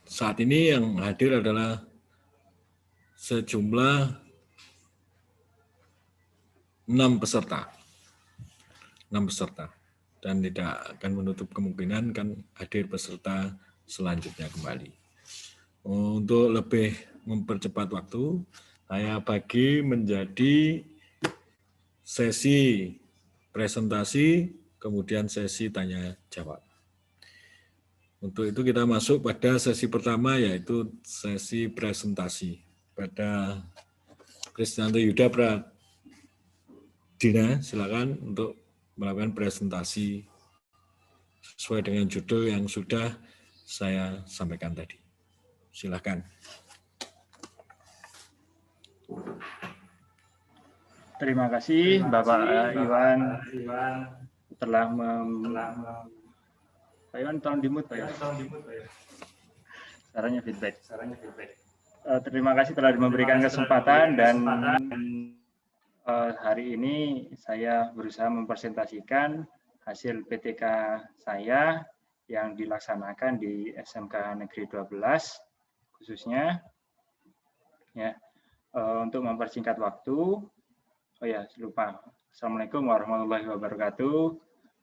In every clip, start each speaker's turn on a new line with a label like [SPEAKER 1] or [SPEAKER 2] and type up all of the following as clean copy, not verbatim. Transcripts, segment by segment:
[SPEAKER 1] Saat ini yang hadir adalah sejumlah 6 peserta. 6 peserta. Dan tidak akan menutup kemungkinan kan hadir peserta selanjutnya kembali. Untuk lebih mempercepat waktu, saya bagi menjadi sesi presentasi, kemudian sesi tanya jawab. Untuk itu kita masuk pada sesi pertama, yaitu sesi presentasi. Pada Krisnanto Yuda Pradina, silakan untuk melakukan presentasi sesuai dengan judul yang sudah saya sampaikan tadi. Silakan.
[SPEAKER 2] Terima kasih Bapak Iwan telah Pak Iwan tolong di-mute Pak. Caranya feedback. Terima kasih telah memberikan kesempatan dan hari ini saya berusaha mempresentasikan hasil PTK saya yang dilaksanakan di SMK Negeri 12 khususnya ya. Untuk mempersingkat waktu, lupa. Assalamualaikum warahmatullahi wabarakatuh.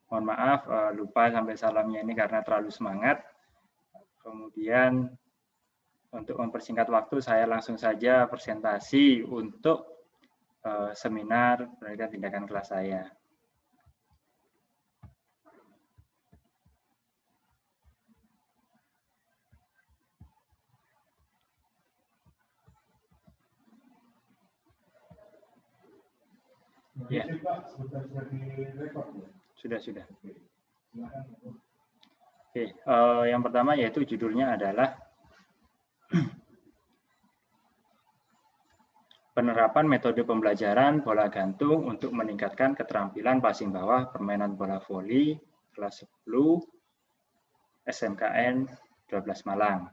[SPEAKER 2] Mohon maaf, lupa sampai salamnya ini karena terlalu semangat. Kemudian untuk mempersingkat waktu, saya langsung saja presentasi untuk seminar pendidikan tindakan kelas saya. Ya. Sudah. Oke, yang pertama yaitu judulnya adalah penerapan metode pembelajaran bola gantung untuk meningkatkan keterampilan passing bawah permainan bola voli kelas 10 SMKN 12 Malang.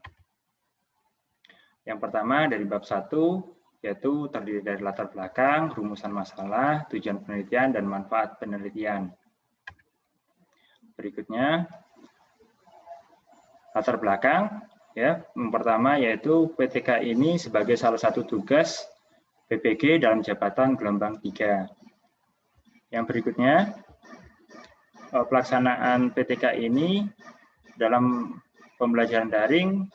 [SPEAKER 2] Yang pertama dari bab 1 yaitu terdiri dari latar belakang, rumusan masalah, tujuan penelitian, dan manfaat penelitian. Berikutnya, latar belakang. Ya, yang pertama yaitu PTK ini sebagai salah satu tugas PPG dalam jabatan gelombang 3. Yang berikutnya, pelaksanaan PTK ini dalam pembelajaran daring,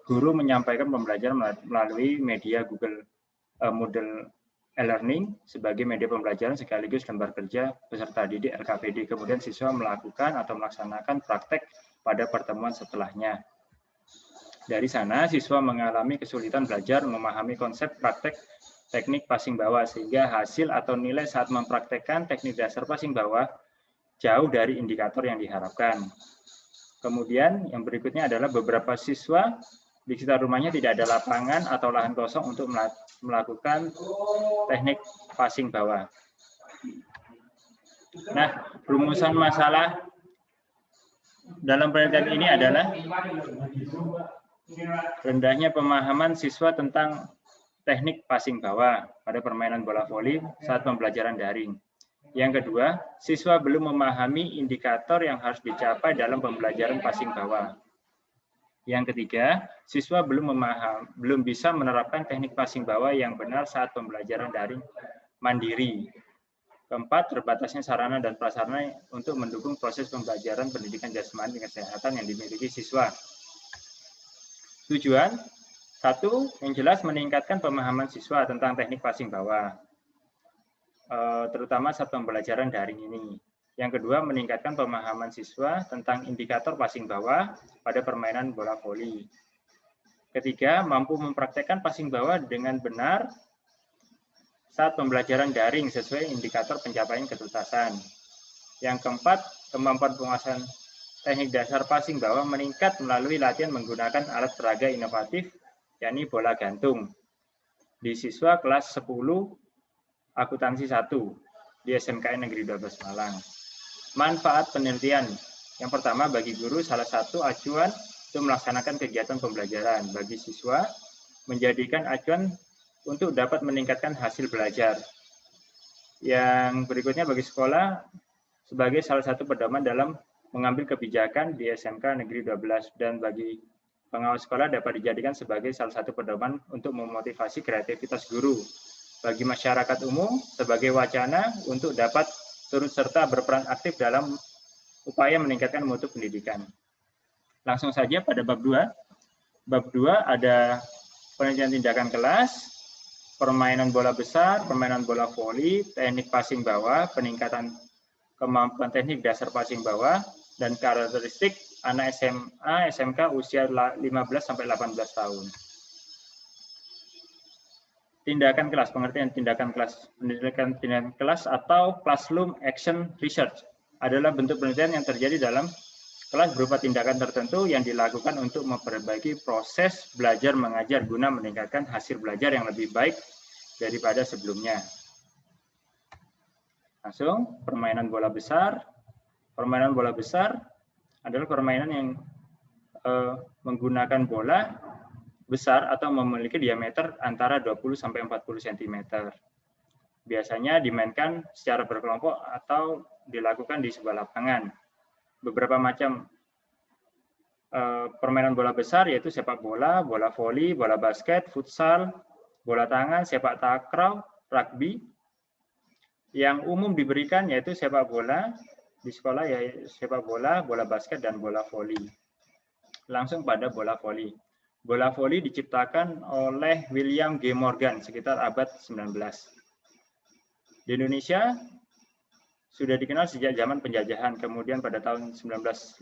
[SPEAKER 2] guru menyampaikan pembelajaran melalui media Google Moodle e-learning sebagai media pembelajaran sekaligus lembar kerja peserta didik LKPD. Kemudian siswa melakukan atau melaksanakan praktek pada pertemuan setelahnya. Dari sana siswa mengalami kesulitan belajar memahami konsep praktek teknik passing bawah sehingga hasil atau nilai saat mempraktekkan teknik dasar passing bawah jauh dari indikator yang diharapkan. Kemudian yang berikutnya adalah beberapa siswa di sekitar rumahnya tidak ada lapangan atau lahan kosong untuk melakukan teknik passing bawah. Nah, rumusan masalah dalam penelitian ini adalah rendahnya pemahaman siswa tentang teknik passing bawah pada permainan bola voli saat pembelajaran daring. Yang kedua, siswa belum memahami indikator yang harus dicapai dalam pembelajaran passing bawah. Yang ketiga, siswa belum bisa menerapkan teknik passing bawah yang benar saat pembelajaran daring mandiri. Keempat, terbatasnya sarana dan prasarana untuk mendukung proses pembelajaran pendidikan jasmani dan kesehatan yang dimiliki siswa. Tujuan, satu, yang jelas meningkatkan pemahaman siswa tentang teknik passing bawah, terutama saat pembelajaran daring ini. Yang kedua, meningkatkan pemahaman siswa tentang indikator passing bawah pada permainan bola voli. Ketiga, mampu mempraktekkan passing bawah dengan benar saat pembelajaran daring sesuai indikator pencapaian ketuntasan. Yang keempat, kemampuan penguasaan teknik dasar passing bawah meningkat melalui latihan menggunakan alat peraga inovatif, yakni bola gantung, di siswa kelas 10 akuntansi 1 di SMKN Negeri 12 Malang. Manfaat penelitian. Yang pertama, bagi guru salah satu acuan untuk melaksanakan kegiatan pembelajaran. Bagi siswa, menjadikan acuan untuk dapat meningkatkan hasil belajar. Yang berikutnya bagi sekolah, sebagai salah satu pedoman dalam mengambil kebijakan di SMK Negeri 12 dan bagi pengawas sekolah dapat dijadikan sebagai salah satu pedoman untuk memotivasi kreativitas guru bagi masyarakat umum sebagai wacana untuk dapat turut serta berperan aktif dalam upaya meningkatkan mutu pendidikan. Langsung saja pada bab 2. Bab 2 ada penelitian tindakan kelas, permainan bola besar, permainan bola voli, teknik passing bawah, peningkatan kemampuan teknik dasar passing bawah, dan karakteristik anak SMA, SMK usia 15-18 tahun. Tindakan kelas, pengertian tindakan kelas. Pendidikan tindakan kelas atau classroom action research adalah bentuk penelitian yang terjadi dalam kelas berupa tindakan tertentu yang dilakukan untuk memperbaiki proses belajar mengajar guna meningkatkan hasil belajar yang lebih baik daripada sebelumnya. Langsung, permainan bola besar. Permainan bola besar adalah permainan yang menggunakan bola besar atau memiliki diameter antara 20-40 cm. Biasanya dimainkan secara berkelompok atau dilakukan di sebuah lapangan. Beberapa macam permainan bola besar yaitu sepak bola, bola voli, bola basket, futsal, bola tangan, sepak takraw, rugby. Yang umum diberikan yaitu sepak bola, di sekolah yaitu sepak bola, bola basket, dan bola voli. Langsung pada bola voli. Bola voli diciptakan oleh William G. Morgan sekitar abad 19. Di Indonesia sudah dikenal sejak zaman penjajahan, kemudian pada tahun 1955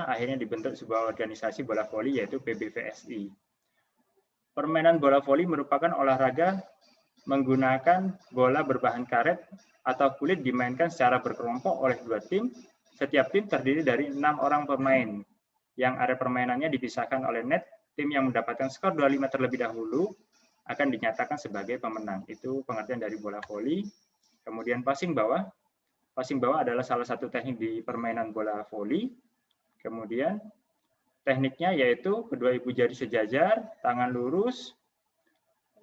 [SPEAKER 2] akhirnya dibentuk sebuah organisasi bola voli yaitu PBVSI. Permainan bola voli merupakan olahraga menggunakan bola berbahan karet atau kulit dimainkan secara berkelompok oleh 2 tim. Setiap tim terdiri dari 6 orang pemain yang area permainannya dipisahkan oleh net. Tim yang mendapatkan skor 25 terlebih dahulu akan dinyatakan sebagai pemenang. Itu pengertian dari bola voli. Kemudian passing bawah. Passing bawah adalah salah satu teknik di permainan bola voli. Kemudian tekniknya yaitu kedua ibu jari sejajar, tangan lurus,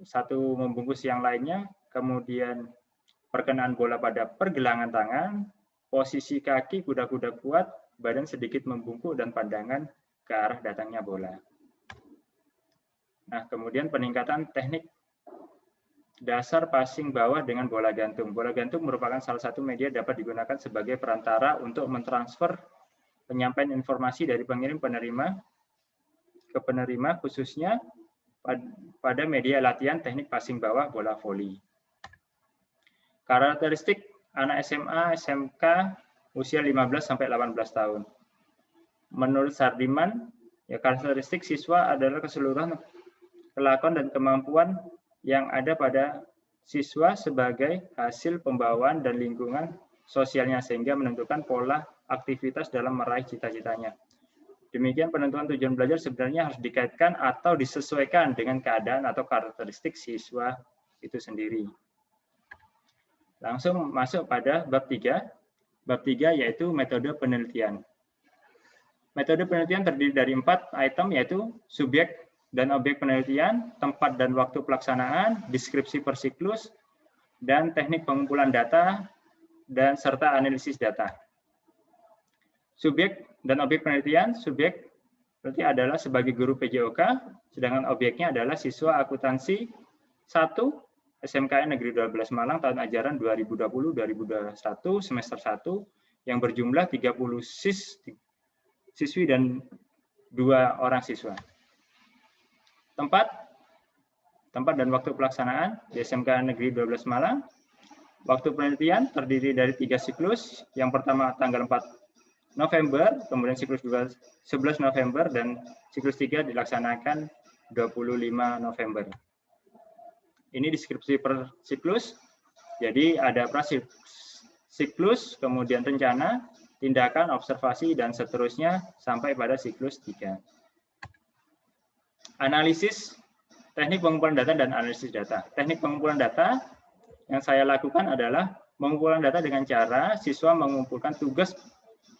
[SPEAKER 2] satu membungkus yang lainnya, kemudian perkenaan bola pada pergelangan tangan, posisi kaki kuda-kuda kuat, badan sedikit membungkuk, dan pandangan ke arah datangnya bola. Nah, kemudian peningkatan teknik dasar passing bawah dengan bola gantung. Bola gantung merupakan salah satu media dapat digunakan sebagai perantara untuk mentransfer penyampaian informasi dari pengirim penerima ke penerima, khususnya pada media latihan teknik passing bawah bola voli. Karakteristik anak SMA, SMK usia 15-18 tahun. Menurut Sardiman, ya, karakteristik siswa adalah keseluruhan kelakuan dan kemampuan yang ada pada siswa sebagai hasil pembawaan dan lingkungan sosialnya sehingga menentukan pola aktivitas dalam meraih cita-citanya. Demikian penentuan tujuan belajar sebenarnya harus dikaitkan atau disesuaikan dengan keadaan atau karakteristik siswa itu sendiri. Langsung masuk pada bab 3. Bab 3 yaitu metode penelitian. Metode penelitian terdiri dari 4 item yaitu subjek dan objek penelitian, tempat dan waktu pelaksanaan, deskripsi per siklus, dan teknik pengumpulan data, dan serta analisis data. Subjek dan objek penelitian, subjek berarti adalah sebagai guru PJOK, sedangkan objeknya adalah siswa akuntansi 1 SMKN Negeri 12 Malang tahun ajaran 2020-2021 semester 1 yang berjumlah 30 siswi dan 2 orang siswa. Tempat dan waktu pelaksanaan di SMK Negeri 12 Malang. Waktu penelitian terdiri dari 3 siklus. Yang pertama tanggal 4 November, kemudian siklus 2 11 November, dan siklus 3 dilaksanakan 25 November. Ini deskripsi per siklus. Jadi ada siklus, kemudian rencana, tindakan, observasi, dan seterusnya sampai pada siklus 3. Analisis, teknik pengumpulan data dan analisis data. Teknik pengumpulan data yang saya lakukan adalah mengumpulkan data dengan cara siswa mengumpulkan tugas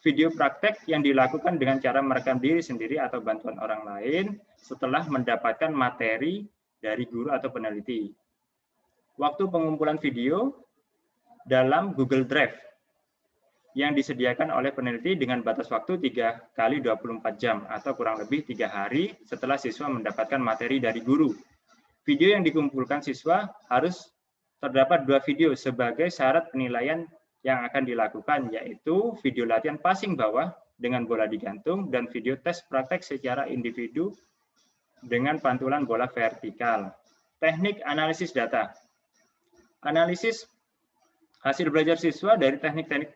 [SPEAKER 2] video praktek yang dilakukan dengan cara merekam diri sendiri atau bantuan orang lain setelah mendapatkan materi dari guru atau peneliti. Waktu pengumpulan video dalam Google Drive yang disediakan oleh peneliti dengan batas waktu 3 kali 24 jam atau kurang lebih 3 hari setelah siswa mendapatkan materi dari guru. Video yang dikumpulkan siswa harus terdapat 2 video sebagai syarat penilaian yang akan dilakukan, yaitu video latihan passing bawah dengan bola digantung dan video tes praktek secara individu dengan pantulan bola vertikal. Teknik analisis data. Analisis hasil belajar siswa dari teknik-teknik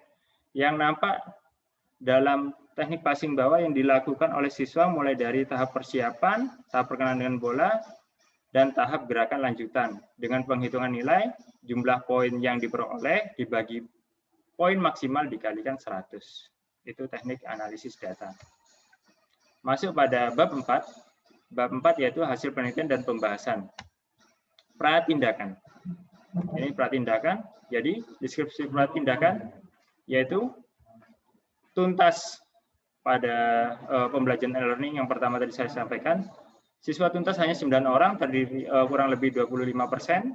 [SPEAKER 2] yang nampak dalam teknik passing bawah yang dilakukan oleh siswa mulai dari tahap persiapan, tahap perkenalan dengan bola, dan tahap gerakan lanjutan. Dengan penghitungan nilai, jumlah poin yang diperoleh dibagi poin maksimal dikalikan 100. Itu teknik analisis data. Masuk pada bab 4. Bab 4 yaitu hasil penelitian dan pembahasan. Pratindakan. Ini pratindakan. Jadi deskripsi pratindakan yaitu tuntas pada pembelajaran e-learning yang pertama tadi saya sampaikan. Siswa tuntas hanya 9 orang, terdiri kurang lebih 25%,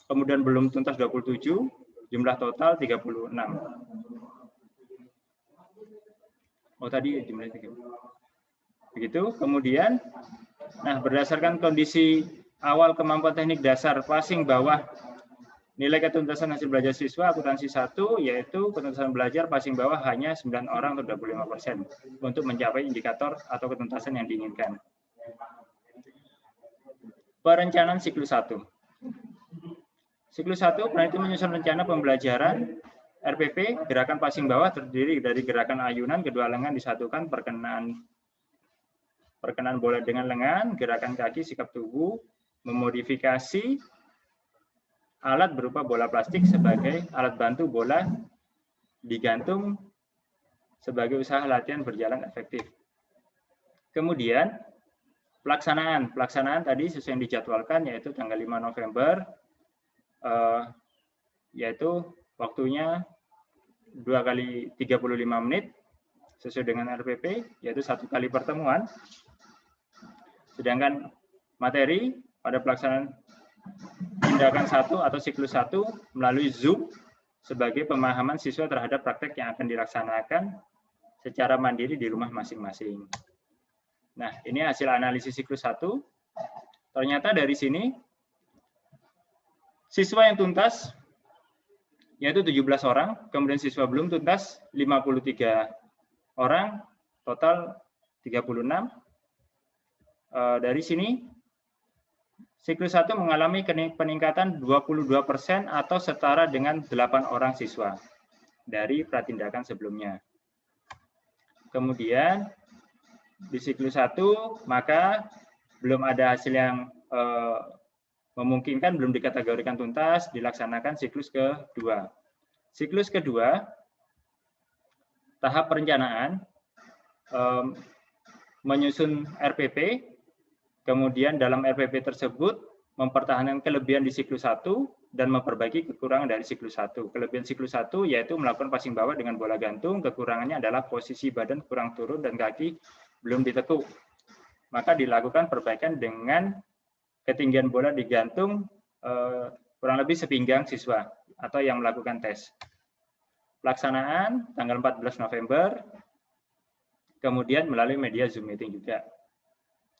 [SPEAKER 2] kemudian belum tuntas 27, jumlah total 36. Oh tadi jumlahnya 30. Begitu, kemudian, nah berdasarkan kondisi awal kemampuan teknik dasar passing bawah, nilai ketuntasan hasil belajar siswa akuntansi 1 yaitu ketuntasan belajar passing bawah hanya 9 orang atau 25% untuk mencapai indikator atau ketuntasan yang diinginkan. Perencanaan siklus 1. Siklus 1 peneliti menyusun rencana pembelajaran RPP gerakan passing bawah terdiri dari gerakan ayunan kedua lengan disatukan, perkenaan bola dengan lengan, gerakan kaki, sikap tubuh, memodifikasi alat berupa bola plastik sebagai alat bantu bola digantung sebagai usaha latihan berjalan efektif. Kemudian pelaksanaan tadi sesuai yang dijadwalkan yaitu tanggal 5 November, yaitu waktunya 2 kali 35 menit sesuai dengan RPP, yaitu 1 kali pertemuan. Sedangkan materi pada pelaksanaan tindakan 1 atau siklus 1 melalui Zoom sebagai pemahaman siswa terhadap praktek yang akan dilaksanakan secara mandiri di rumah masing-masing. Nah, ini hasil analisis siklus 1. Ternyata dari sini, siswa yang tuntas yaitu 17 orang, kemudian siswa belum tuntas 53 orang, total 36. Dari sini, siklus 1 mengalami peningkatan 22% atau setara dengan 8 orang siswa dari pratindakan sebelumnya. Kemudian di siklus 1 maka belum ada hasil yang memungkinkan, belum dikategorikan tuntas, dilaksanakan siklus kedua. Siklus kedua, tahap perencanaan, menyusun RPP, kemudian dalam RPP tersebut mempertahankan kelebihan di siklus 1 dan memperbaiki kekurangan dari siklus 1. Kelebihan siklus 1 yaitu melakukan passing bawah dengan bola gantung, kekurangannya adalah posisi badan kurang turun dan kaki belum ditekuk. Maka dilakukan perbaikan dengan ketinggian bola digantung kurang lebih sepinggang siswa atau yang melakukan tes. Pelaksanaan tanggal 14 November, kemudian melalui media Zoom meeting juga.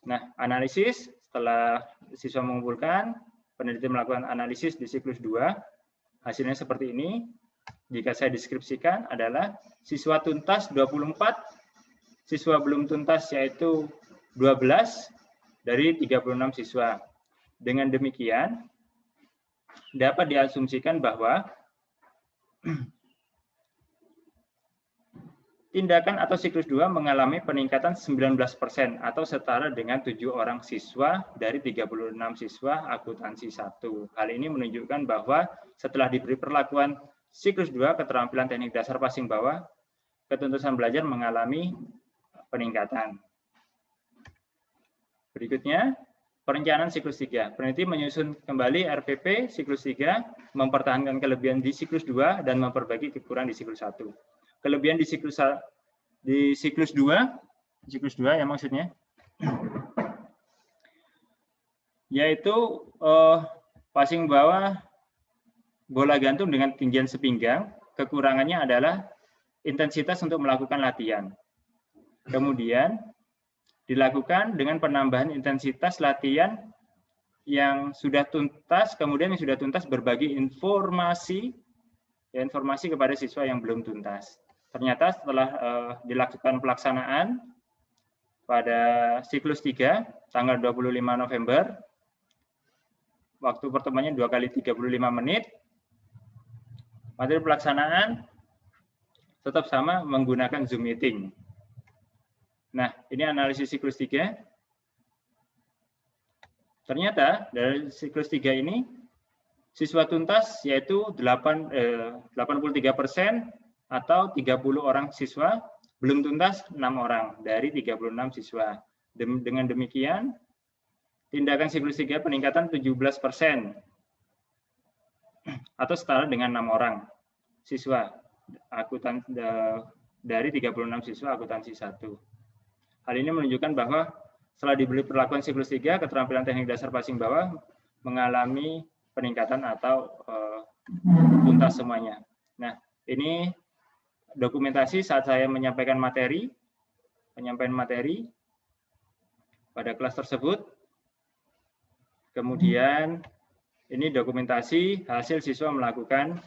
[SPEAKER 2] Nah, analisis setelah siswa mengumpulkan, peneliti melakukan analisis di siklus 2, hasilnya seperti ini. Jika saya deskripsikan adalah siswa tuntas 24, siswa belum tuntas yaitu 12 dari 36 siswa. Dengan demikian, dapat diasumsikan bahwa tindakan atau siklus 2 mengalami peningkatan 19% atau setara dengan 7 orang siswa dari 36 siswa akuntansi 1. Hal ini menunjukkan bahwa setelah diberi perlakuan siklus 2 keterampilan teknik dasar passing bawah, ketuntasan belajar mengalami peningkatan. Berikutnya, perencanaan siklus 3. Peneliti menyusun kembali RPP siklus 3, mempertahankan kelebihan di siklus 2 dan memperbaiki kekurangan di siklus 1. Kelebihan di siklus 2 ya maksudnya, yaitu passing bawah bola gantung dengan ketinggian sepinggang. Kekurangannya adalah intensitas untuk melakukan latihan. Kemudian dilakukan dengan penambahan intensitas latihan yang sudah tuntas, kemudian yang sudah tuntas berbagi informasi kepada siswa yang belum tuntas. Ternyata setelah dilakukan pelaksanaan pada siklus 3, tanggal 25 November, waktu pertemuannya 2 kali 35 menit, materi pelaksanaan tetap sama menggunakan Zoom meeting. Nah, ini analisis siklus 3. Ternyata dari siklus 3 ini, siswa tuntas yaitu 83% atau 30 orang siswa, belum tuntas 6 orang dari 36 siswa. Dengan demikian, tindakan siklus 3 peningkatan 17% atau setara dengan 6 orang siswa dari 36 siswa akuntansi 1. Hal ini menunjukkan bahwa setelah diberi perlakuan siklus 3, keterampilan teknik dasar passing bawah mengalami peningkatan atau tuntas semuanya. Nah, ini dokumentasi saat saya menyampaikan penyampaian materi pada kelas tersebut. Kemudian ini dokumentasi hasil siswa melakukan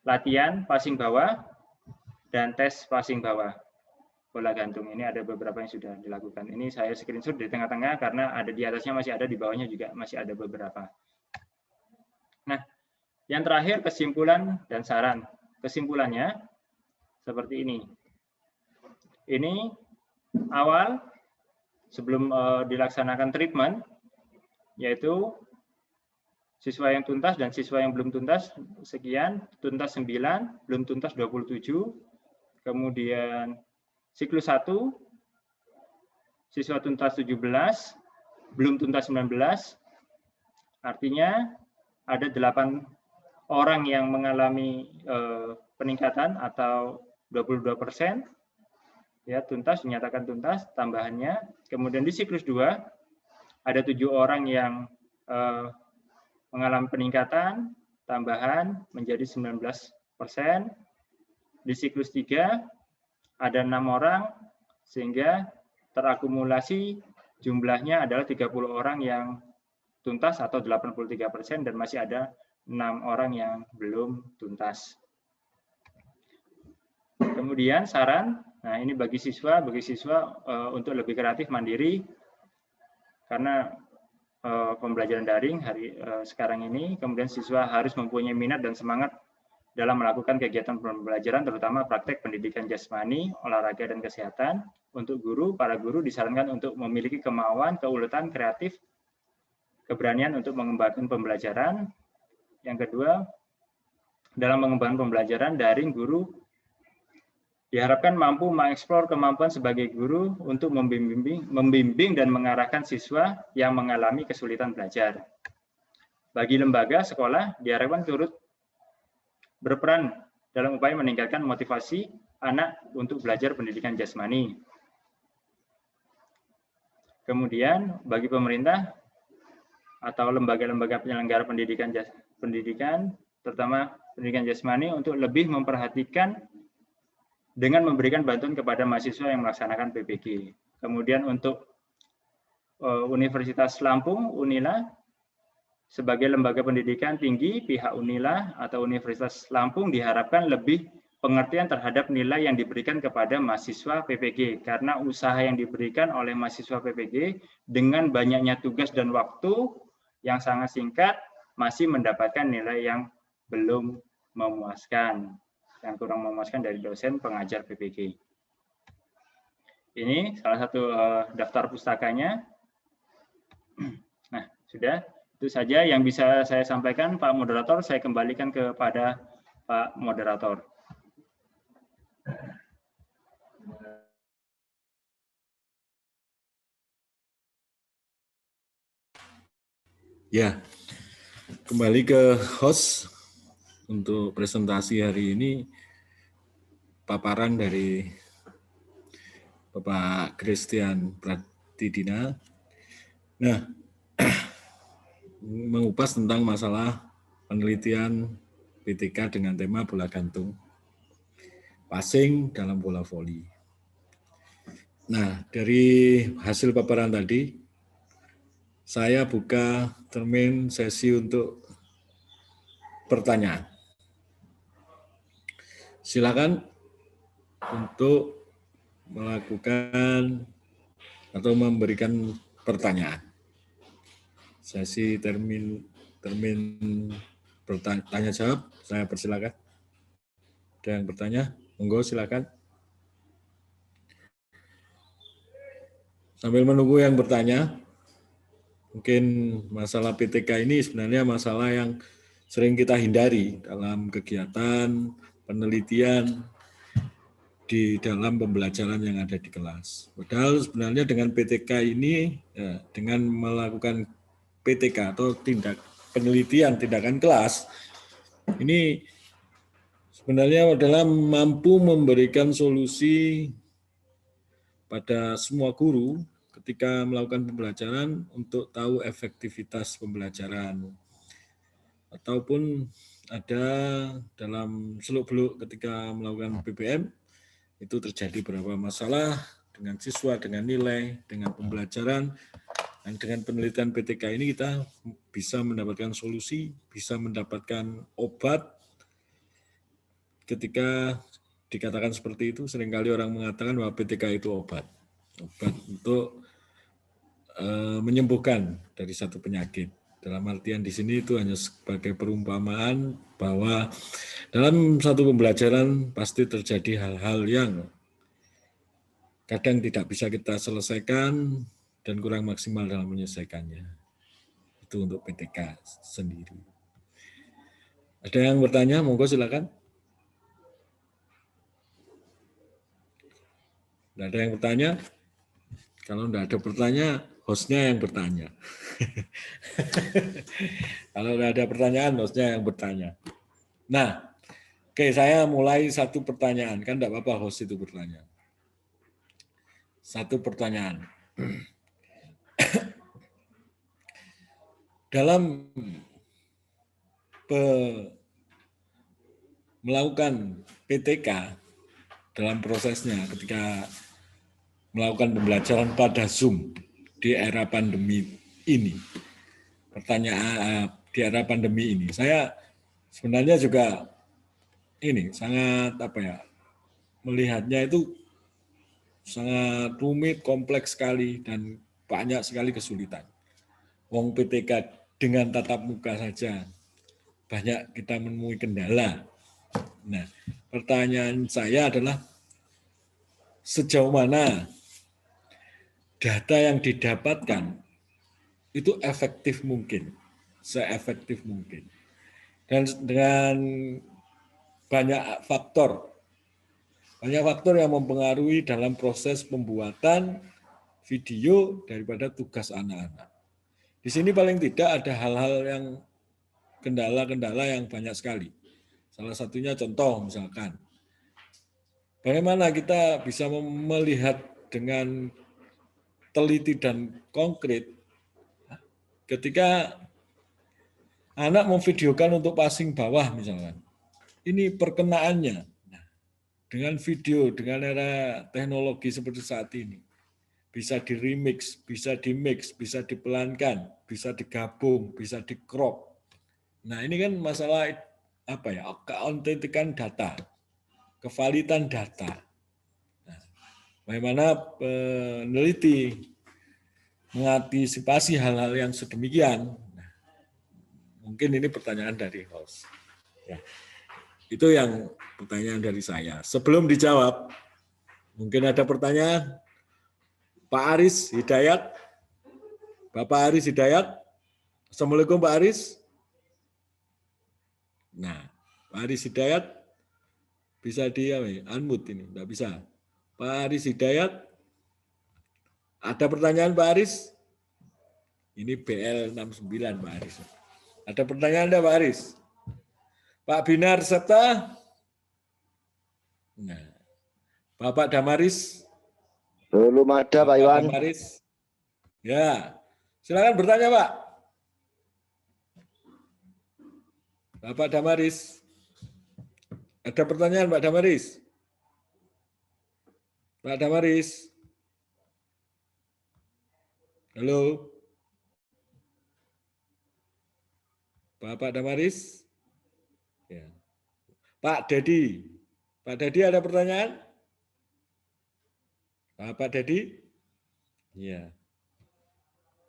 [SPEAKER 2] latihan passing bawah dan tes passing bawah bola gantung. Ini ada beberapa yang sudah dilakukan. Ini saya screenshot di tengah-tengah karena ada di atasnya masih ada, di bawahnya juga masih ada beberapa. Nah, yang terakhir kesimpulan dan saran. Kesimpulannya seperti ini. Ini awal sebelum dilaksanakan treatment, yaitu siswa yang tuntas dan siswa yang belum tuntas sekian, tuntas 9, belum tuntas 27, kemudian siklus 1, siswa tuntas 17, belum tuntas 19, artinya ada 8 orang yang mengalami peningkatan atau 22%, ya, tuntas, dinyatakan tuntas, tambahannya. Kemudian di siklus 2, ada 7 orang yang mengalami peningkatan, tambahan menjadi 19%. Di siklus 3, ada 6 orang, sehingga terakumulasi jumlahnya adalah 30 orang yang tuntas atau 83%, dan masih ada 6 orang yang belum tuntas. Kemudian saran, nah ini bagi siswa untuk lebih kreatif mandiri, karena pembelajaran daring sekarang ini, kemudian siswa harus mempunyai minat dan semangat dalam melakukan kegiatan pembelajaran, terutama praktek pendidikan jasmani, olahraga, dan kesehatan. Untuk guru, para guru disarankan untuk memiliki kemauan, keuletan, kreatif, keberanian untuk mengembangkan pembelajaran. Yang kedua, dalam mengembangkan pembelajaran daring, guru diharapkan mampu mengeksplor kemampuan sebagai guru untuk membimbing dan mengarahkan siswa yang mengalami kesulitan belajar. Bagi lembaga sekolah, diharapkan turut berperan dalam upaya meningkatkan motivasi anak untuk belajar pendidikan jasmani. Kemudian bagi pemerintah atau lembaga-lembaga penyelenggara pendidikan, terutama pendidikan jasmani, untuk lebih memperhatikan dengan memberikan bantuan kepada mahasiswa yang melaksanakan PPG. Kemudian untuk Universitas Lampung, UNILA, sebagai lembaga pendidikan tinggi, pihak UNILA atau Universitas Lampung diharapkan lebih pengertian terhadap nilai yang diberikan kepada mahasiswa PPG, karena usaha yang diberikan oleh mahasiswa PPG dengan banyaknya tugas dan waktu yang sangat singkat masih mendapatkan nilai yang belum memuaskan, yang kurang memuaskan dari dosen pengajar PPG. Ini salah satu daftar pustakanya. Nah, sudah. Itu saja yang bisa saya sampaikan, Pak Moderator. Saya kembalikan kepada Pak Moderator.
[SPEAKER 1] Ya, kembali ke host untuk presentasi hari ini, paparan dari Bapak Christian Pratidina. Nah, mengupas tentang masalah penelitian BTK dengan tema bola gantung. passing dalam bola voli. Nah, dari hasil paparan tadi, saya buka termin sesi untuk pertanyaan. Silakan untuk melakukan atau memberikan pertanyaan. Sesi termin bertanya jawab, saya persilakan. Ada yang bertanya? Monggo silakan. Sambil menunggu yang bertanya, mungkin masalah PTK ini sebenarnya masalah yang sering kita hindari dalam kegiatan penelitian di dalam pembelajaran yang ada di kelas. Padahal sebenarnya dengan PTK ini, ya, dengan melakukan PTK atau tindakan kelas, ini sebenarnya adalah mampu memberikan solusi pada semua guru ketika melakukan pembelajaran untuk tahu efektivitas pembelajaran. Ataupun ada dalam seluk-beluk ketika melakukan PBM, itu terjadi beberapa masalah dengan siswa, dengan nilai, dengan pembelajaran, dan dengan penelitian PTK ini kita bisa mendapatkan solusi, bisa mendapatkan obat. Ketika dikatakan seperti itu, seringkali orang mengatakan bahwa PTK itu obat untuk menyembuhkan dari satu penyakit. Dalam artian di sini itu hanya sebagai perumpamaan bahwa dalam satu pembelajaran pasti terjadi hal-hal yang kadang tidak bisa kita selesaikan dan kurang maksimal dalam menyelesaikannya. Itu untuk PTK sendiri. Ada yang bertanya? Monggo silakan. Tidak ada yang bertanya? Kalau tidak ada bertanya, hostnya yang bertanya. Kalau tidak ada pertanyaan, hostnya yang bertanya. Nah, oke, saya mulai satu pertanyaan. Kan tidak apa-apa host itu bertanya. Satu pertanyaan. Dalam melakukan PTK, dalam prosesnya ketika melakukan pembelajaran pada Zoom di era pandemi ini, pertanyaan di era pandemi ini, saya sebenarnya juga ini sangat melihatnya itu sangat rumit, kompleks sekali dan banyak sekali kesulitan. Wong PTK dengan tatap muka saja banyak kita menemui kendala. Nah, pertanyaan saya adalah sejauh mana data yang didapatkan itu efektif mungkin, seefektif mungkin. Dan dengan banyak faktor yang mempengaruhi dalam proses pembuatan video daripada tugas anak-anak. Di sini paling tidak ada hal-hal yang kendala-kendala yang banyak sekali. Salah satunya contoh misalkan, bagaimana kita bisa melihat dengan teliti dan konkret ketika anak memvideokan untuk passing bawah misalkan. Ini perkenaannya. Nah, dengan video, dengan era teknologi seperti saat ini, bisa di-remix, bisa di-mix, bisa dipelankan, bisa digabung, bisa di-crop. Nah, ini kan masalah keautentikan data, kevalitan data. Nah, bagaimana peneliti mengantisipasi hal-hal yang sedemikian? Nah, mungkin ini pertanyaan dari host. Ya. Itu yang pertanyaan dari saya. Sebelum dijawab, mungkin ada pertanyaan. Pak Aris Hidayat. Bapak Aris Hidayat. Assalamualaikum Pak Aris. Nah, Pak Aris Hidayat bisa di-unmute ini, enggak bisa. Pak Aris Hidayat, ada pertanyaan Pak Aris? Ini BL69 Pak Aris. Ada pertanyaan enggak Pak Aris? Pak Binar Septa? Nah, Bapak Damaris?
[SPEAKER 3] Belum ada Pak Iwan.
[SPEAKER 1] Damaris? Ya, silakan bertanya Pak. Bapak Damaris. Ada pertanyaan Pak Damaris? Pak Damaris. Halo. Bapak Damaris. Ya. Pak Dedi. Pak Dedi ada pertanyaan? Pak Dedi? Iya.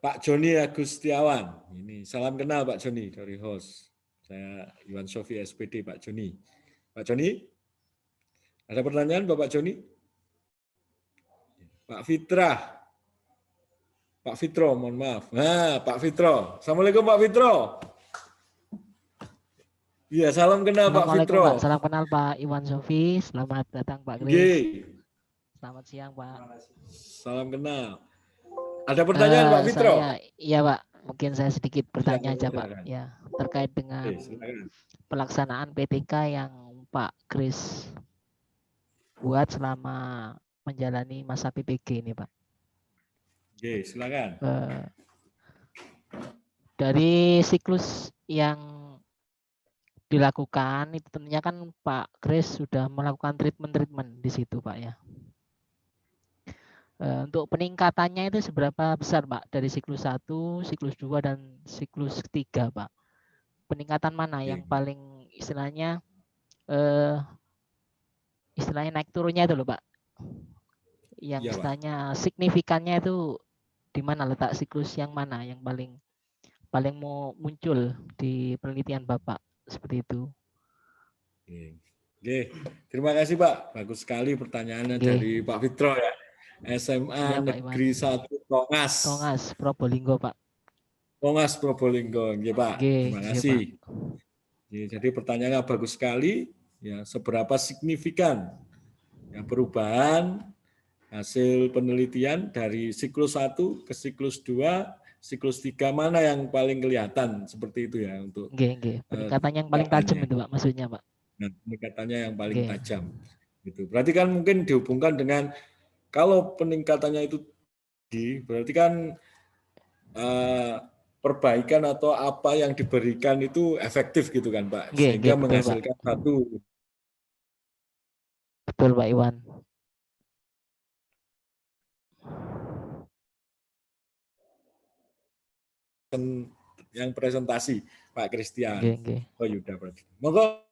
[SPEAKER 1] Pak Joni Agustiawan. Ini salam kenal Pak Joni dari host. Saya Iwan Sofi SPD Pak Joni. Pak Joni? Ada pertanyaan Bapak Joni? Pak Fitra. Pak Fitro, mohon maaf. Nah, Pak Fitro. Assalamualaikum Pak Fitro. Iya, salam kenal Pak Fitro.
[SPEAKER 4] Pak. Salam kenal Pak Iwan Sofi. Selamat datang Pak Kris.
[SPEAKER 1] G.
[SPEAKER 4] Selamat siang Pak.
[SPEAKER 1] Salam kenal. Ada pertanyaan Pak Fitro?
[SPEAKER 4] Iya Pak. Mungkin saya sedikit bertanya aja Pak.
[SPEAKER 1] Silakan.
[SPEAKER 4] Ya, terkait dengan
[SPEAKER 1] Silakan.
[SPEAKER 4] pelaksanaan PTK yang Pak Kris buat selama menjalani masa PPG ini Pak.
[SPEAKER 1] Oke, silakan.
[SPEAKER 4] Dari siklus yang dilakukan itu tentunya kan Pak Kris sudah melakukan treatment di situ Pak ya. Untuk peningkatannya itu seberapa besar Pak dari siklus 1, siklus 2 dan siklus 3 Pak? Peningkatan mana yang paling istilahnya naik turunnya itu loh Pak? Yang
[SPEAKER 1] Iya,
[SPEAKER 4] istilahnya signifikannya itu di mana, letak siklus yang mana yang paling mau muncul di penelitian Bapak seperti itu?
[SPEAKER 1] Oke, terima kasih Pak. Bagus sekali pertanyaannya dari Pak Fitro ya. SMA Negeri 1 Tongas.
[SPEAKER 4] Tongas, Probolinggo Pak.
[SPEAKER 1] Tongas Probolinggo, ya Pak. Terima kasih. Jadi pertanyaannya bagus sekali. Ya, seberapa signifikan ya, perubahan hasil penelitian dari siklus 1 ke siklus 2, siklus 3 mana yang paling kelihatan seperti itu ya untuk
[SPEAKER 4] peningkatan yang paling tajam itu Pak maksudnya Pak.
[SPEAKER 1] Nah, peningkatannya yang paling tajam. Gitu. Berarti kan mungkin dihubungkan dengan kalau peningkatannya itu berarti kan perbaikan atau apa yang diberikan itu efektif gitu kan Pak, sehingga menghasilkan satu.
[SPEAKER 4] Betul Pak Iwan.
[SPEAKER 1] Yang presentasi Pak Christian. Oh Yuda berarti. Monggo.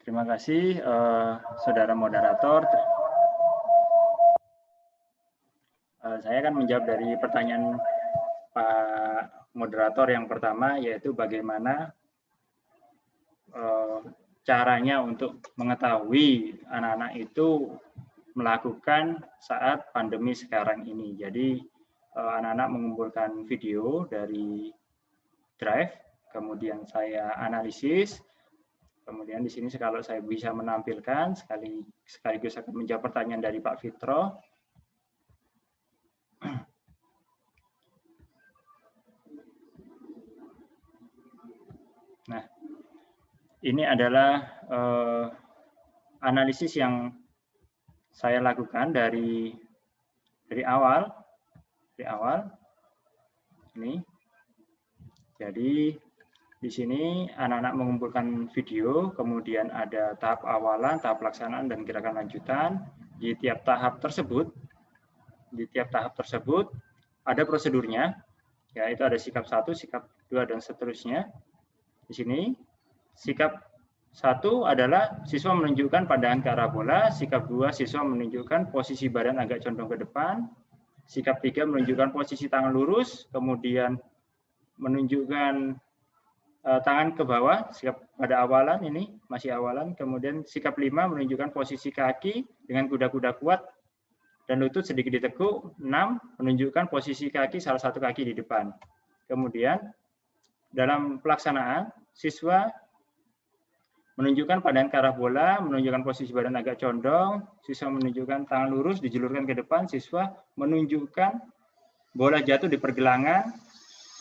[SPEAKER 2] Terima kasih, saudara moderator. Saya akan menjawab dari pertanyaan Pak moderator yang pertama, yaitu bagaimana caranya untuk mengetahui anak-anak itu melakukan saat pandemi sekarang ini. Jadi anak-anak mengumpulkan video dari Drive, kemudian saya analisis. Kemudian di sini kalau saya bisa menampilkan, sekaligus akan menjawab pertanyaan dari Pak Fitro. Nah, ini adalah analisis yang saya lakukan dari awal. Ini. Jadi di sini anak-anak mengumpulkan video, kemudian ada tahap awalan, tahap pelaksanaan, dan gerakan lanjutan. Di tiap tahap tersebut ada prosedurnya, yaitu ada sikap 1, sikap 2, dan seterusnya. Di sini sikap 1 adalah siswa menunjukkan pandangan ke arah bola, sikap 2 siswa menunjukkan posisi badan agak condong ke depan, sikap 3 menunjukkan posisi tangan lurus, kemudian menunjukkan tangan ke bawah, sikap pada awalan ini, masih awalan. Kemudian sikap 5 menunjukkan posisi kaki dengan kuda-kuda kuat dan lutut sedikit ditekuk. 6 menunjukkan posisi kaki, salah satu kaki di depan. Kemudian dalam pelaksanaan, siswa menunjukkan pandangan ke arah bola, menunjukkan posisi badan agak condong, siswa menunjukkan tangan lurus dijulurkan ke depan, siswa menunjukkan bola jatuh di pergelangan,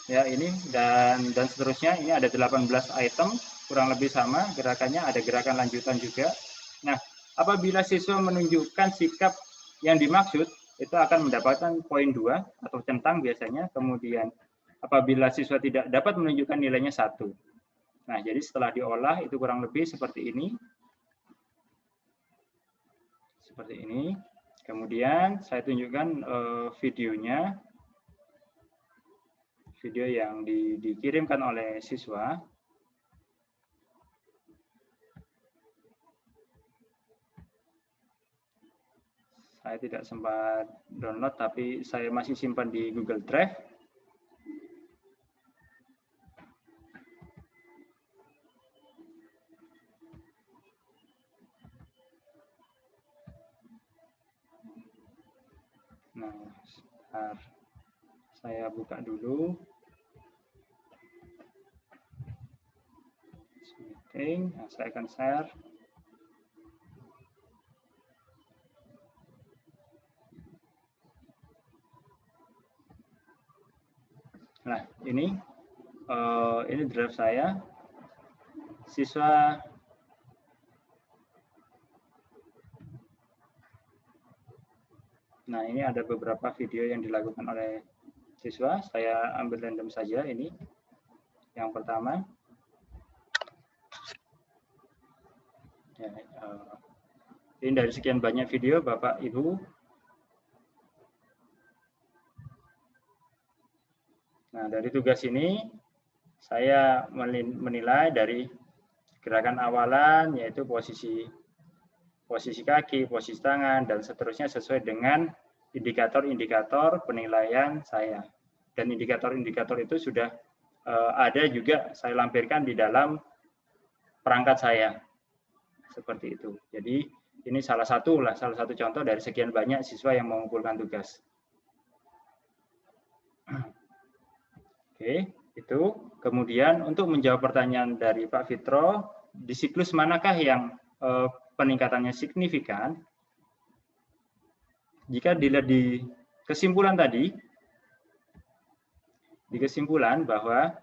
[SPEAKER 2] ya ini dan seterusnya. Ini ada 18 item, kurang lebih sama gerakannya, ada gerakan lanjutan juga. Nah, apabila siswa menunjukkan sikap yang dimaksud, itu akan mendapatkan poin 2 atau centang biasanya. Kemudian apabila siswa tidak dapat menunjukkan nilainya 1. Nah, jadi setelah diolah itu kurang lebih seperti ini. Seperti ini. Kemudian saya tunjukkan videonya. Video yang dikirimkan oleh siswa. Saya tidak sempat download, tapi saya masih simpan di Google Drive. Nah, sebentar. Saya buka dulu. Meeting. Nah, saya akan share. Nah, ini drive saya. Siswa Nah, ini ada beberapa video yang dilakukan oleh siswa. Saya ambil random saja ini. Yang pertama. Ya, ini dari sekian banyak video, Bapak, Ibu. Nah, dari tugas ini, saya menilai dari gerakan awalan, yaitu posisi kaki, posisi tangan, dan seterusnya sesuai dengan indikator-indikator penilaian saya. Dan indikator-indikator itu sudah ada juga saya lampirkan di dalam perangkat saya. Seperti itu. Jadi ini salah satu contoh dari sekian banyak siswa yang mengumpulkan tugas. Oke, itu. Kemudian untuk menjawab pertanyaan dari Pak Fitro, di siklus manakah yang peningkatannya signifikan? Jika dilihat di kesimpulan tadi, di kesimpulan bahwa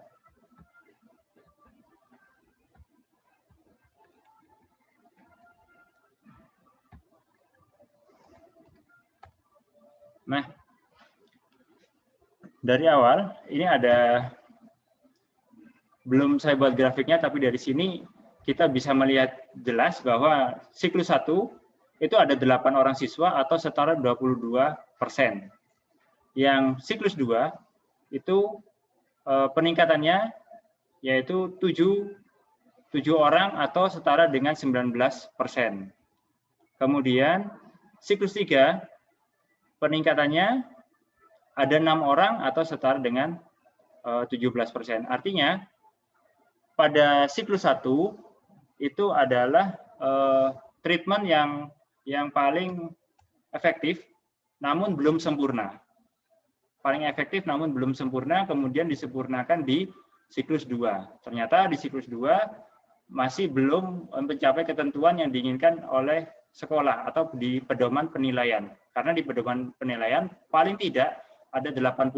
[SPEAKER 2] dari awal ini ada, belum saya buat grafiknya, tapi dari sini kita bisa melihat jelas bahwa siklus 1 itu ada 8 orang siswa atau setara 22%. Yang siklus 2 itu peningkatannya yaitu 7 orang atau setara dengan 19%. Kemudian siklus 3 peningkatannya ada 6 orang atau setara dengan 17%. Artinya pada siklus 1 itu adalah treatment yang paling efektif namun belum sempurna. Paling efektif namun belum sempurna, kemudian disempurnakan di siklus 2. Ternyata di siklus 2 masih belum mencapai ketentuan yang diinginkan oleh sekolah atau di pedoman penilaian. Karena di pedoman penilaian paling tidak ada 80%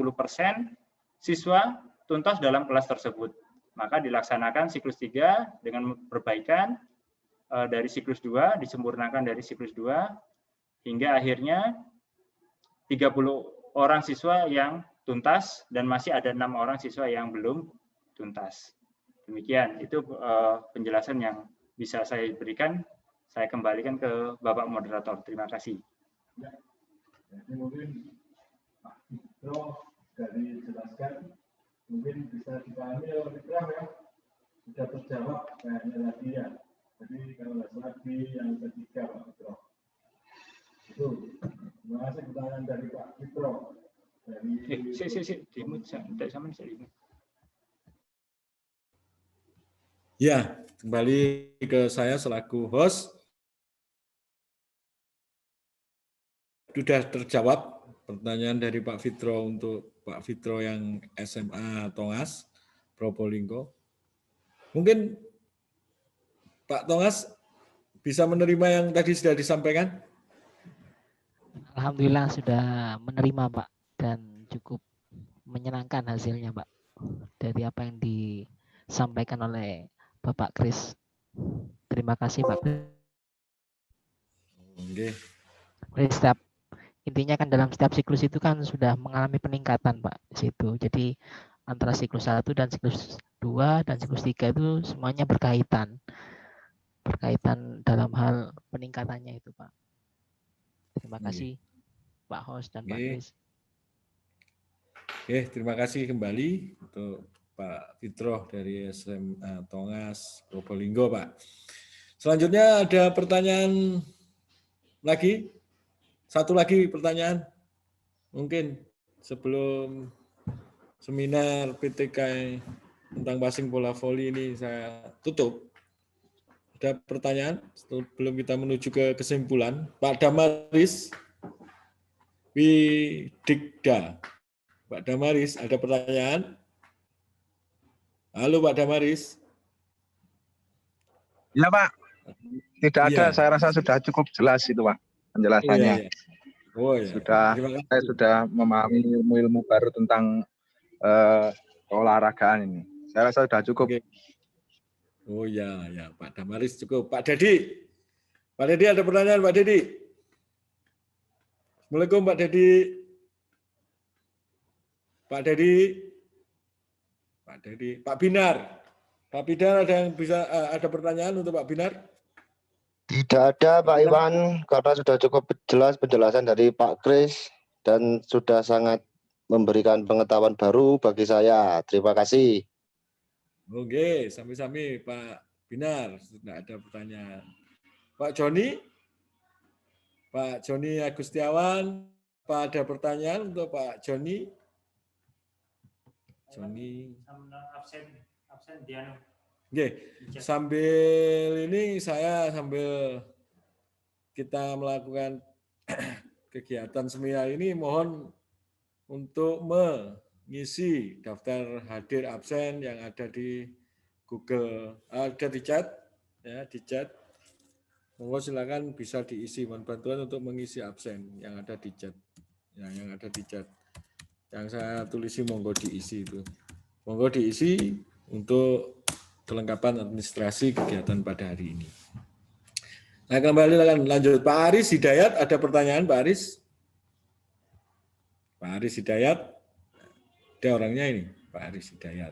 [SPEAKER 2] siswa tuntas dalam kelas tersebut. Maka dilaksanakan siklus 3 dengan perbaikan dari siklus 2, disempurnakan dari siklus 2, hingga akhirnya 30 orang siswa yang tuntas dan masih ada 6 orang siswa yang belum tuntas. Demikian, itu penjelasan yang bisa saya berikan. Saya kembalikan ke Bapak Moderator. Terima kasih.
[SPEAKER 5] Ya, jadi mungkin Pak Fitro dari jelaskan, mungkin bisa dipahami oleh Fitro ya, sudah terjawab kayaknya tadi ya. Jadi kalau nggak salah di yang ketiga Pak Fitro. Itu. Terima kasih pertanyaan dari Pak Fitro.
[SPEAKER 1] Ya, kembali ke saya selaku host. Sudah terjawab pertanyaan dari Pak Fitro untuk Pak Fitro yang SMA Tongas, Probolinggo. Mungkin Pak Tongas bisa menerima yang tadi sudah disampaikan?
[SPEAKER 4] Alhamdulillah sudah menerima Pak, dan cukup menyenangkan hasilnya Pak dari apa yang disampaikan oleh Bapak Kris. Terima kasih Pak.
[SPEAKER 1] Oke.
[SPEAKER 4] Intinya kan dalam setiap siklus itu kan sudah mengalami peningkatan Pak di situ. Jadi antara siklus 1 dan siklus 2 dan siklus 3 itu semuanya berkaitan dalam hal peningkatannya itu, Pak. Terima kasih Pak Host dan Pak Kris.
[SPEAKER 1] Oke, terima kasih kembali untuk Pak Fitroh dari SMA Tongas Probolinggo, Pak. Selanjutnya ada pertanyaan lagi? Satu lagi pertanyaan? Mungkin sebelum seminar PTK tentang passing bola voli ini saya tutup. Ada pertanyaan sebelum kita menuju ke kesimpulan? Pak Damaris Widikda. Pak Damaris, ada pertanyaan? Halo Pak Damaris.
[SPEAKER 6] Ya Pak, tidak ada. Saya rasa sudah cukup jelas itu Pak penjelasannya.
[SPEAKER 1] Oh, iya.
[SPEAKER 6] Saya sudah memahami ilmu-ilmu baru tentang olahragaan ini. Saya rasa sudah cukup.
[SPEAKER 1] Oke. Oh ya, ya Pak Damaris cukup. Pak Dedi ada pertanyaan Pak Dedi. Assalamualaikum Pak Dedi. Pak Binar. Pak Binar ada yang bisa ada pertanyaan untuk Pak Binar?
[SPEAKER 3] Tidak ada Pak Iwan, karena sudah cukup jelas penjelasan dari Pak Kris dan sudah sangat memberikan pengetahuan baru bagi saya. Terima kasih.
[SPEAKER 1] Oke, sami-sami Pak Binar, sudah ada pertanyaan. Pak Joni Agustiawan, apa ada pertanyaan untuk Pak Joni? Absen Diano. Oke, sambil kita melakukan kegiatan seminar ini, mohon untuk mengisi daftar hadir absen yang ada di Google, ada di chat, ya di chat. Mohon silakan bisa diisi, mohon bantuan untuk mengisi absen yang ada di chat, yang ada di chat. Yang saya tulisi monggo diisi itu, monggo diisi untuk kelengkapan administrasi kegiatan pada hari ini. Nah, kembali lanjut. Pak Aris Hidayat, ada pertanyaan Pak Aris? Pak Aris Hidayat, ada orangnya ini, Pak Aris Hidayat.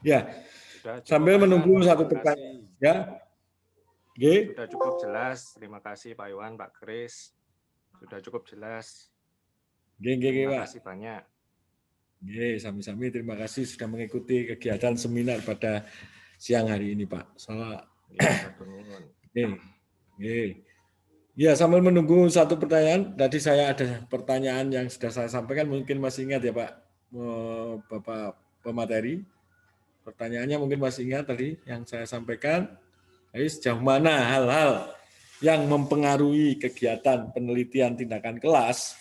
[SPEAKER 1] Ya, sambil menunggu satu pertanyaan. Ya,
[SPEAKER 7] sudah cukup jelas. Terima kasih Pak Iwan, Pak Kris. Sudah cukup jelas. Terima kasih banyak.
[SPEAKER 1] Sami-sami terima kasih sudah mengikuti kegiatan seminar pada siang hari ini, Pak. Ya, sambil menunggu satu pertanyaan, tadi saya ada pertanyaan yang sudah saya sampaikan, mungkin masih ingat ya Pak, Bapak pemateri. Pertanyaannya mungkin masih ingat tadi yang saya sampaikan. Jadi sejauh mana hal-hal yang mempengaruhi kegiatan penelitian tindakan kelas,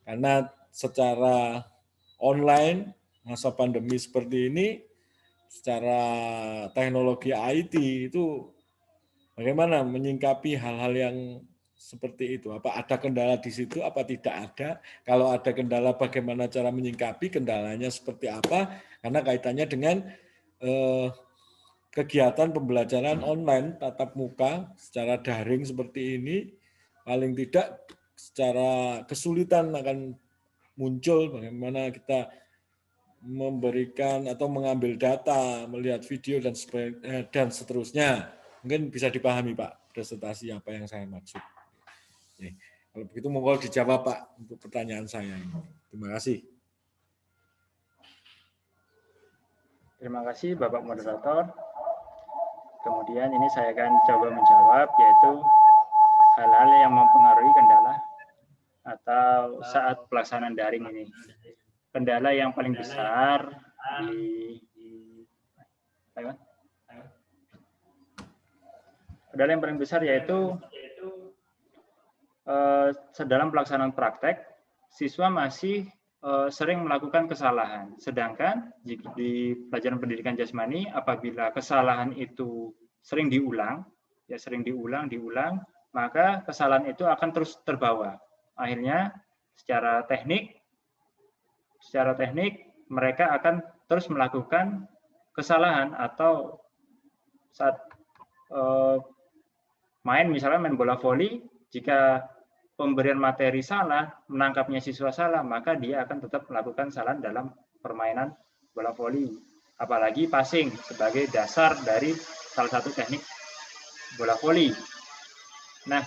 [SPEAKER 1] karena secara online masa pandemi seperti ini, secara teknologi IT itu bagaimana menyingkapi hal-hal yang seperti itu? Apa ada kendala di situ? Apa tidak ada? Kalau ada kendala, bagaimana cara menyingkapi? Kendalanya seperti apa? Karena kaitannya dengan kegiatan pembelajaran online tatap muka secara daring seperti ini, paling tidak secara kesulitan akan muncul bagaimana kita memberikan atau mengambil data, melihat video dan seterusnya. Mungkin bisa dipahami Pak, presentasi apa yang saya maksud. Oke. Kalau begitu monggo dijawab Pak untuk pertanyaan saya ini. Terima kasih.
[SPEAKER 2] Terima kasih Bapak Moderator. Kemudian ini saya akan coba menjawab, yaitu hal-hal yang mempengaruhi kendala atau saat pelaksanaan daring ini. Kendala yang paling besar yaitu dalam pelaksanaan praktek, siswa masih sering melakukan kesalahan. Sedangkan di pelajaran pendidikan jasmani, apabila kesalahan itu sering diulang, maka kesalahan itu akan terus terbawa. Akhirnya secara teknik mereka akan terus melakukan kesalahan, atau saat misalnya main bola voli, jika pemberian materi salah, menangkapnya siswa salah, maka dia akan tetap melakukan kesalahan dalam permainan bola voli, apalagi passing sebagai dasar dari salah satu teknik bola voli. Nah,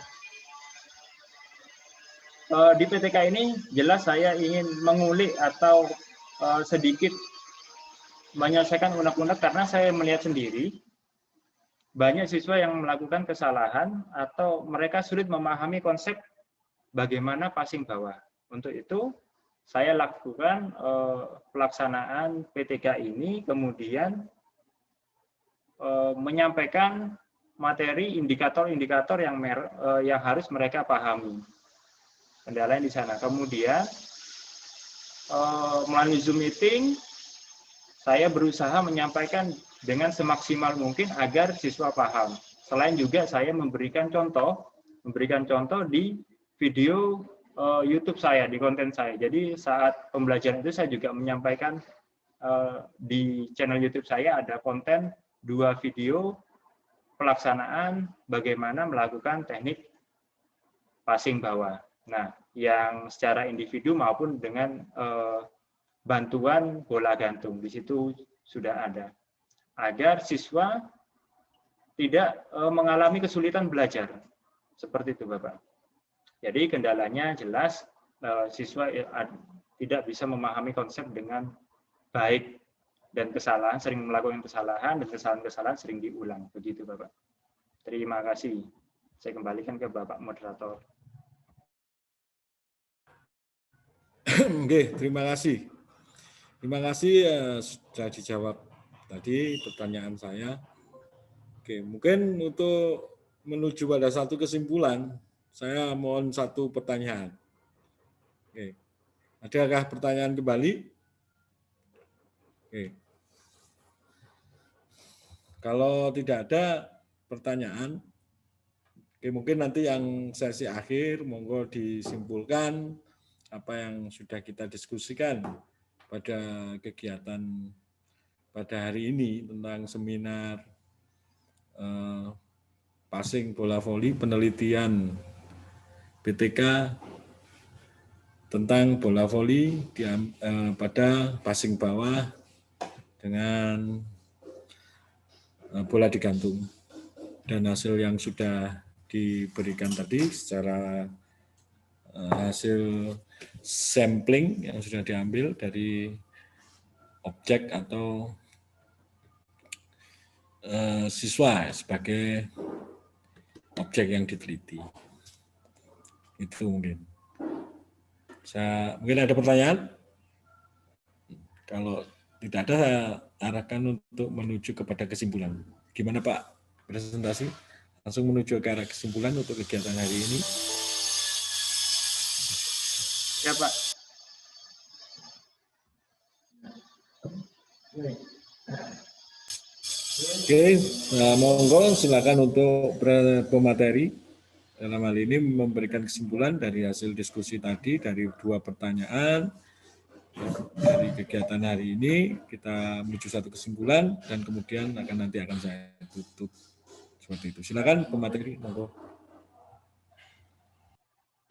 [SPEAKER 2] di PTK ini jelas saya ingin mengulik atau sedikit menyelesaikan unek-unek karena saya melihat sendiri banyak siswa yang melakukan kesalahan atau mereka sulit memahami konsep bagaimana passing bawah. Untuk itu saya lakukan pelaksanaan PTK ini, kemudian menyampaikan materi indikator-indikator yang harus mereka pahami. Kendala di sana. Kemudian melalui Zoom meeting saya berusaha menyampaikan dengan semaksimal mungkin agar siswa paham. Selain juga saya memberikan contoh di video YouTube saya, di konten saya. Jadi saat pembelajaran itu saya juga menyampaikan di channel YouTube saya ada konten 2 video pelaksanaan bagaimana melakukan teknik passing bawah. Nah, yang secara individu maupun dengan bantuan bola gantung di situ sudah ada, agar siswa tidak mengalami kesulitan belajar seperti itu, Bapak. Jadi kendalanya jelas siswa tidak bisa memahami konsep dengan baik dan kesalahan, sering melakukan kesalahan dan kesalahan-kesalahan sering diulang, begitu Bapak. Terima kasih. Saya kembalikan ke Bapak moderator.
[SPEAKER 1] Oke, terima kasih. Terima kasih sudah dijawab tadi pertanyaan saya. Oke, mungkin untuk menuju pada satu kesimpulan, saya mohon satu pertanyaan. Oke. Adakah pertanyaan kembali? Oke. Kalau tidak ada pertanyaan, oke, mungkin nanti yang sesi akhir monggo disimpulkan apa yang sudah kita diskusikan pada kegiatan pada hari ini tentang seminar passing bola voli, penelitian BTK tentang bola voli pada passing bawah dengan bola digantung, dan hasil yang sudah diberikan tadi secara hasil sampling yang sudah diambil dari objek atau siswa sebagai objek yang diteliti. Itu mungkin. Mungkin ada pertanyaan? Kalau tidak ada, saya arahkan untuk menuju kepada kesimpulan. Gimana Pak presentasi? Langsung menuju ke arah kesimpulan untuk kegiatan hari ini.
[SPEAKER 2] Ya Pak.
[SPEAKER 1] Oke, monggo silakan untuk pemateri dalam hal ini memberikan kesimpulan dari hasil diskusi tadi, dari 2 pertanyaan dari kegiatan hari ini. Kita menuju satu kesimpulan dan kemudian nanti akan saya tutup seperti itu. Silakan pemateri, monggo.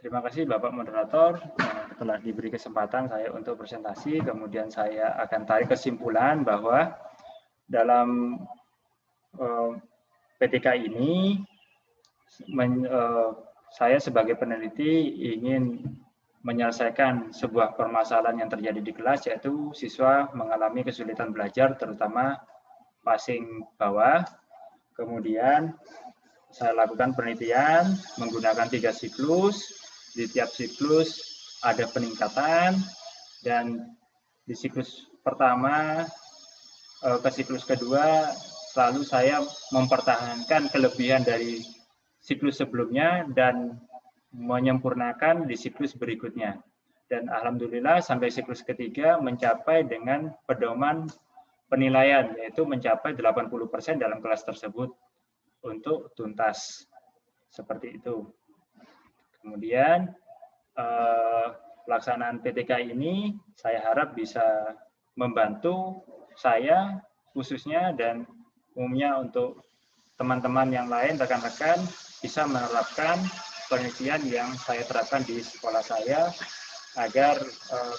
[SPEAKER 2] Terima kasih Bapak Moderator telah diberi kesempatan saya untuk presentasi. Kemudian saya akan tarik kesimpulan bahwa dalam PTK ini saya sebagai peneliti ingin menyelesaikan sebuah permasalahan yang terjadi di kelas, yaitu siswa mengalami kesulitan belajar terutama passing bawah. Kemudian saya lakukan penelitian menggunakan 3 siklus. Di tiap siklus ada peningkatan, dan di siklus pertama ke siklus kedua selalu saya mempertahankan kelebihan dari siklus sebelumnya dan menyempurnakan di siklus berikutnya. Dan alhamdulillah sampai siklus ketiga mencapai dengan pedoman penilaian, yaitu mencapai 80% dalam kelas tersebut untuk tuntas. Seperti itu. Kemudian pelaksanaan PTK ini saya harap bisa membantu saya khususnya dan umumnya untuk teman-teman yang lain, rekan-rekan bisa menerapkan penelitian yang saya terapkan di sekolah saya agar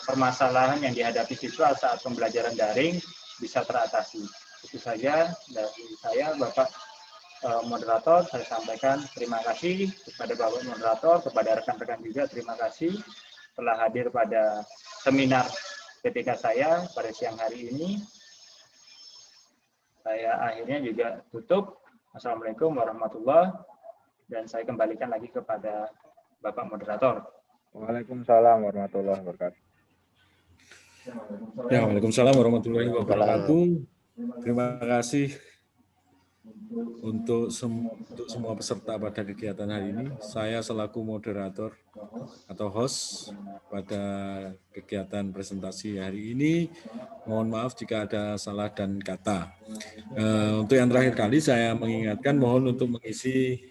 [SPEAKER 2] permasalahan yang dihadapi siswa saat pembelajaran daring bisa teratasi. Itu saja dari saya, Bapak moderator. Saya sampaikan terima kasih kepada Bapak moderator, kepada rekan-rekan juga terima kasih telah hadir pada seminar PTK saya pada siang hari ini. Saya akhirnya juga tutup. Assalamualaikum warahmatullahi wabarakatuh. Dan saya kembalikan lagi kepada Bapak moderator.
[SPEAKER 6] Waalaikumsalam warahmatullahi wabarakatuh.
[SPEAKER 1] Ya, waalaikumsalam warahmatullahi wabarakatuh. Terima kasih untuk semua peserta pada kegiatan hari ini. Saya selaku moderator atau host pada kegiatan presentasi hari ini. Mohon maaf jika ada salah dan kata. Untuk yang terakhir kali saya mengingatkan mohon untuk mengisi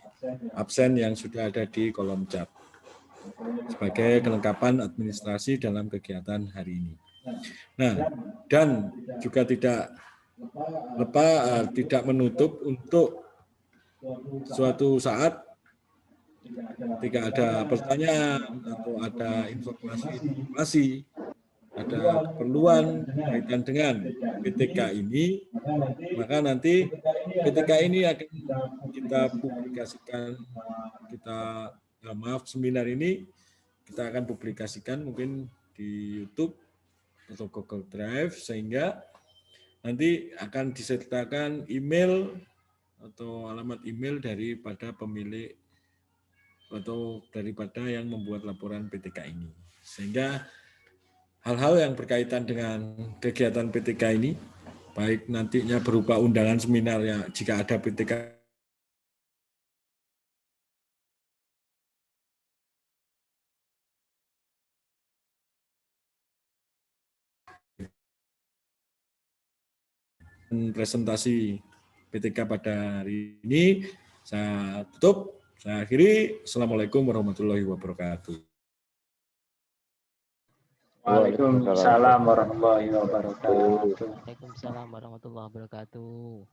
[SPEAKER 1] absen yang sudah ada di kolom chat sebagai kelengkapan administrasi dalam kegiatan hari ini. Nah, dan juga tidak menutup untuk suatu saat ketika ada pertanyaan atau ada informasi, ada keperluan kaitan dengan PTK ini, maka nanti PTK ini akan kita publikasikan, seminar ini kita akan publikasikan mungkin di YouTube atau Google Drive, sehingga nanti akan disertakan email atau alamat email daripada pemilik atau daripada yang membuat laporan PTK ini. Sehingga hal-hal yang berkaitan dengan kegiatan PTK ini, baik nantinya berupa undangan seminar ya, jika ada PTK presentasi PTK pada hari ini, saya tutup, saya akhiri. Assalamualaikum warahmatullahi wabarakatuh.
[SPEAKER 2] Waalaikumsalam warahmatullahi wabarakatuh.
[SPEAKER 4] Waalaikumsalam warahmatullahi wabarakatuh.